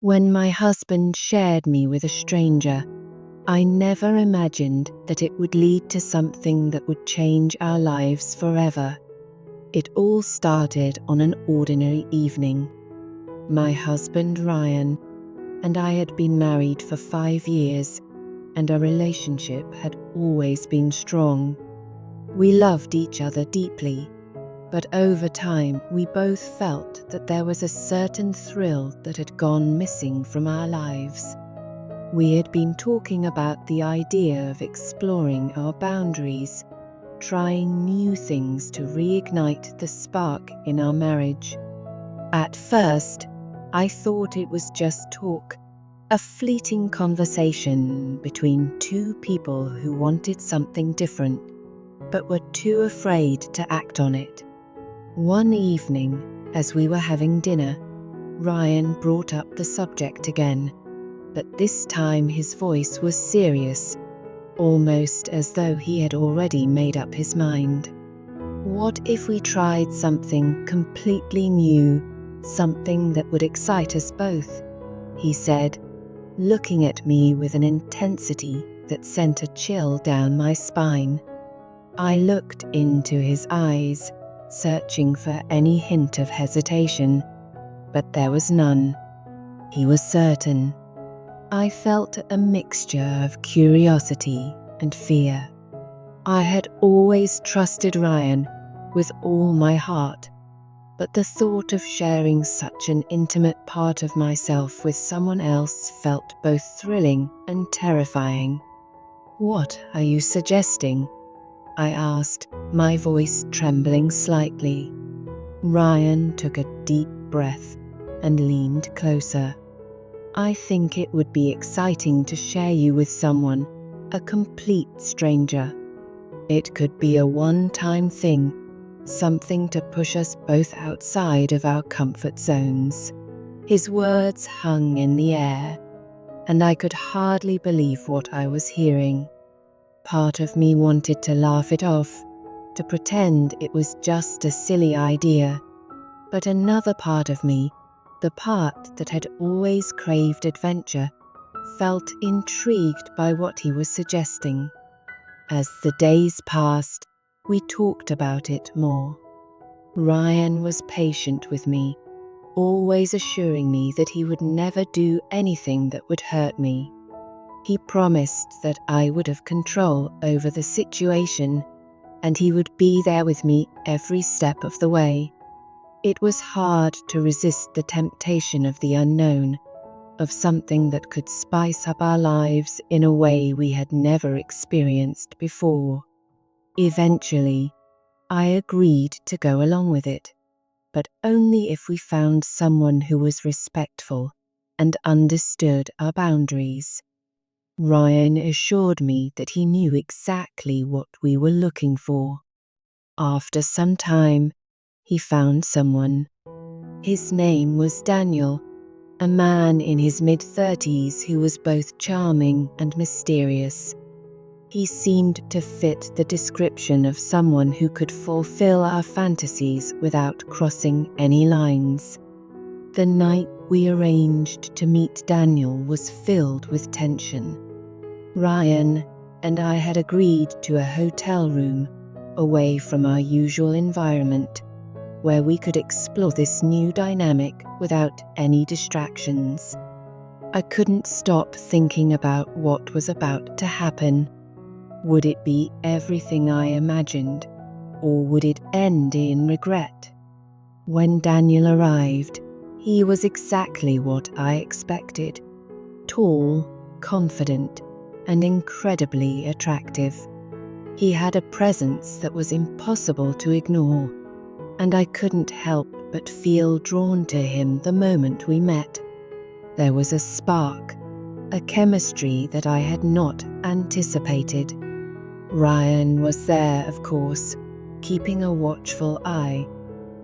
When my husband shared me with a stranger, I never imagined that it would lead to something that would change our lives forever. It all started on an ordinary evening. My husband Ryan and I had been married for 5 years, and our relationship had always been strong. We loved each other deeply, but over time we both felt that there was a certain thrill that had gone missing from our lives. We had been talking about the idea of exploring our boundaries, trying new things to reignite the spark in our marriage. At first, I thought it was just talk, a fleeting conversation between two people who wanted something different, but were too afraid to act on it. One evening, as we were having dinner, Ryan brought up the subject again, but this time his voice was serious, almost as though he had already made up his mind. What if we tried something completely new, something that would excite us both? He said, looking at me with an intensity that sent a chill down my spine. I looked into his eyes, searching for any hint of hesitation, but there was none. He was certain. I felt a mixture of curiosity and fear. I had always trusted Ryan with all my heart, but the thought of sharing such an intimate part of myself with someone else felt both thrilling and terrifying. "What are you suggesting?" I asked, my voice trembling slightly. Ryan took a deep breath and leaned closer. "I think it would be exciting to share you with someone, a complete stranger. It could be a one-time thing, something to push us both outside of our comfort zones." His words hung in the air, and I could hardly believe what I was hearing. Part of me wanted to laugh it off, to pretend it was just a silly idea, but another part of me, the part that had always craved adventure, felt intrigued by what he was suggesting. As the days passed, we talked about it more. Ryan was patient with me, always assuring me that he would never do anything that would hurt me. He promised that I would have control over the situation, and he would be there with me every step of the way. It was hard to resist the temptation of the unknown, of something that could spice up our lives in a way we had never experienced before. Eventually, I agreed to go along with it, but only if we found someone who was respectful and understood our boundaries. Ryan assured me that he knew exactly what we were looking for. After some time, he found someone. His name was Daniel, a man in his mid-30s who was both charming and mysterious. He seemed to fit the description of someone who could fulfill our fantasies without crossing any lines. The night we arranged to meet Daniel was filled with tension. Ryan and I had agreed to a hotel room away from our usual environment, where we could explore this new dynamic without any distractions. I couldn't stop thinking about what was about to happen. Would it be everything I imagined, or would it end in regret? When Daniel arrived, he was exactly what I expected. Tall, confident, and incredibly attractive. He had a presence that was impossible to ignore, and I couldn't help but feel drawn to him the moment we met. There was a spark, a chemistry that I had not anticipated. Ryan was there, of course, keeping a watchful eye,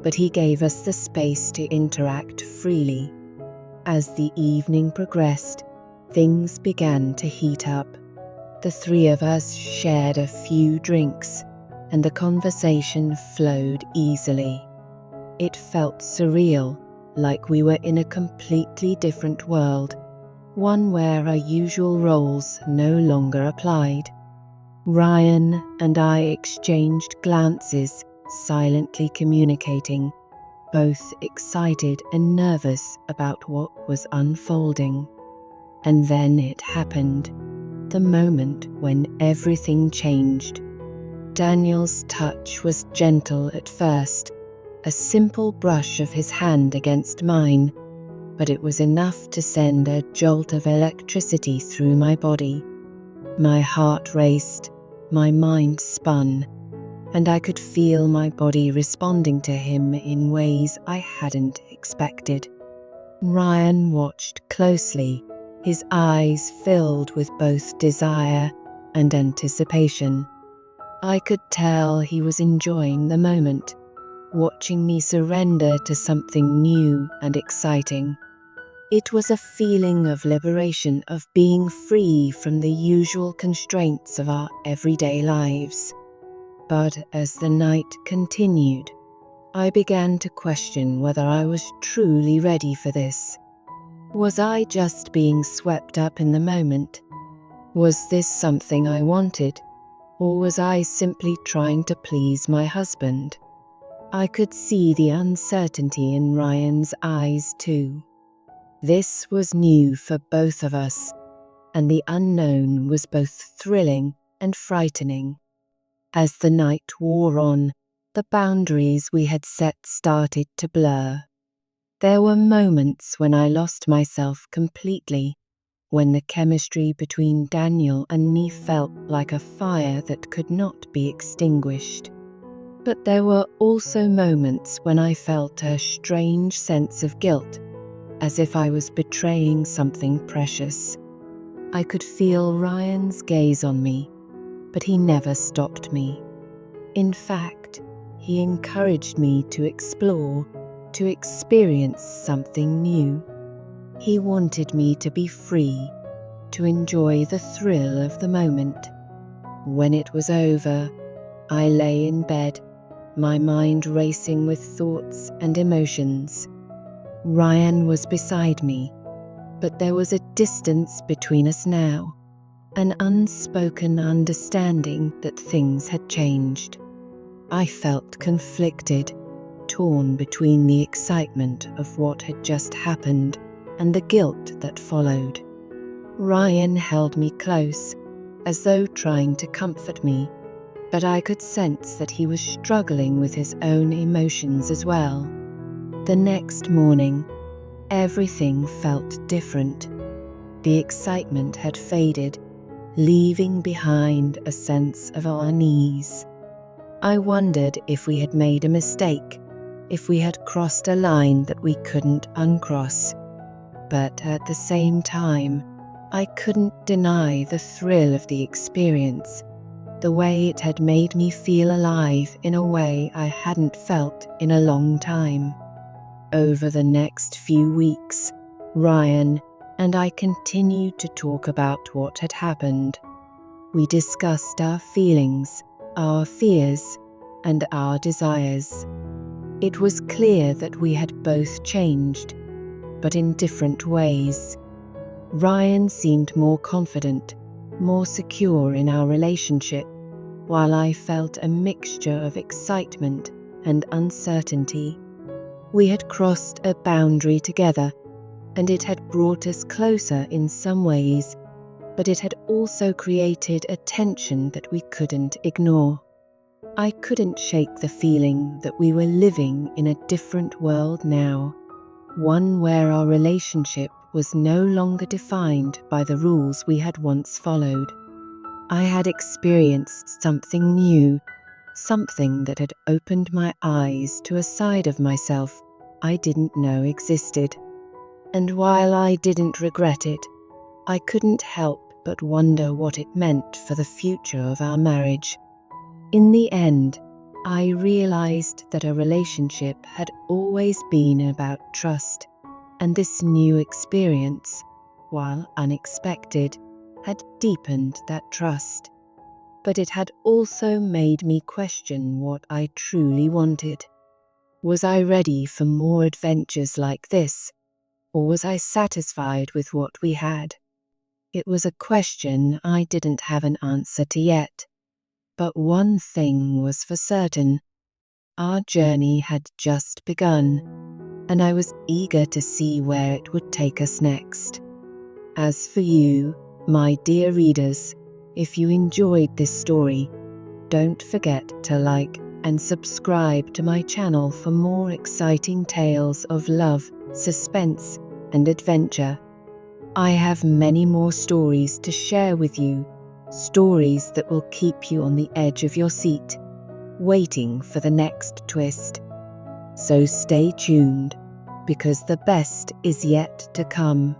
but he gave us the space to interact freely. As the evening progressed, things began to heat up. The three of us shared a few drinks, and the conversation flowed easily. It felt surreal, like we were in a completely different world, one where our usual roles no longer applied. Ryan and I exchanged glances, silently communicating, both excited and nervous about what was unfolding. And then it happened, the moment when everything changed. Daniel's touch was gentle at first, a simple brush of his hand against mine, but it was enough to send a jolt of electricity through my body. My heart raced, my mind spun, and I could feel my body responding to him in ways I hadn't expected. Ryan watched closely, his eyes filled with both desire and anticipation. I could tell he was enjoying the moment, watching me surrender to something new and exciting. It was a feeling of liberation, of being free from the usual constraints of our everyday lives. But as the night continued, I began to question whether I was truly ready for this. Was I just being swept up in the moment? Was this something I wanted, or was I simply trying to please my husband? I could see the uncertainty in Ryan's eyes too. This was new for both of us, and the unknown was both thrilling and frightening. As the night wore on, the boundaries we had set started to blur. There were moments when I lost myself completely, when the chemistry between Daniel and me felt like a fire that could not be extinguished. But there were also moments when I felt a strange sense of guilt, as if I was betraying something precious. I could feel Ryan's gaze on me, but he never stopped me. In fact, he encouraged me to explore, to experience something new. He wanted me to be free, to enjoy the thrill of the moment. When it was over, I lay in bed, my mind racing with thoughts and emotions. Ryan was beside me, but there was a distance between us now, an unspoken understanding that things had changed. I felt conflicted, torn between the excitement of what had just happened and the guilt that followed. Ryan held me close, as though trying to comfort me, but I could sense that he was struggling with his own emotions as well. The next morning, everything felt different. The excitement had faded, leaving behind a sense of unease. I wondered if we had made a mistake, if we had crossed a line that we couldn't uncross. But at the same time, I couldn't deny the thrill of the experience, the way it had made me feel alive in a way I hadn't felt in a long time. Over the next few weeks, Ryan and I continued to talk about what had happened. We discussed our feelings, our fears, and our desires. It was clear that we had both changed, but in different ways. Ryan seemed more confident, more secure in our relationship, while I felt a mixture of excitement and uncertainty. We had crossed a boundary together, and it had brought us closer in some ways, but it had also created a tension that we couldn't ignore. I couldn't shake the feeling that we were living in a different world now, one where our relationship was no longer defined by the rules we had once followed. I had experienced something new, something that had opened my eyes to a side of myself I didn't know existed. And while I didn't regret it, I couldn't help but wonder what it meant for the future of our marriage. In the end, I realized that a relationship had always been about trust, and this new experience, while unexpected, had deepened that trust. But it had also made me question what I truly wanted. Was I ready for more adventures like this, or was I satisfied with what we had? It was a question I didn't have an answer to yet. But one thing was for certain. Our journey had just begun, and I was eager to see where it would take us next. As for you, my dear readers, if you enjoyed this story, don't forget to like and subscribe to my channel for more exciting tales of love, suspense, and adventure. I have many more stories to share with you, stories that will keep you on the edge of your seat, waiting for the next twist. So stay tuned, because the best is yet to come.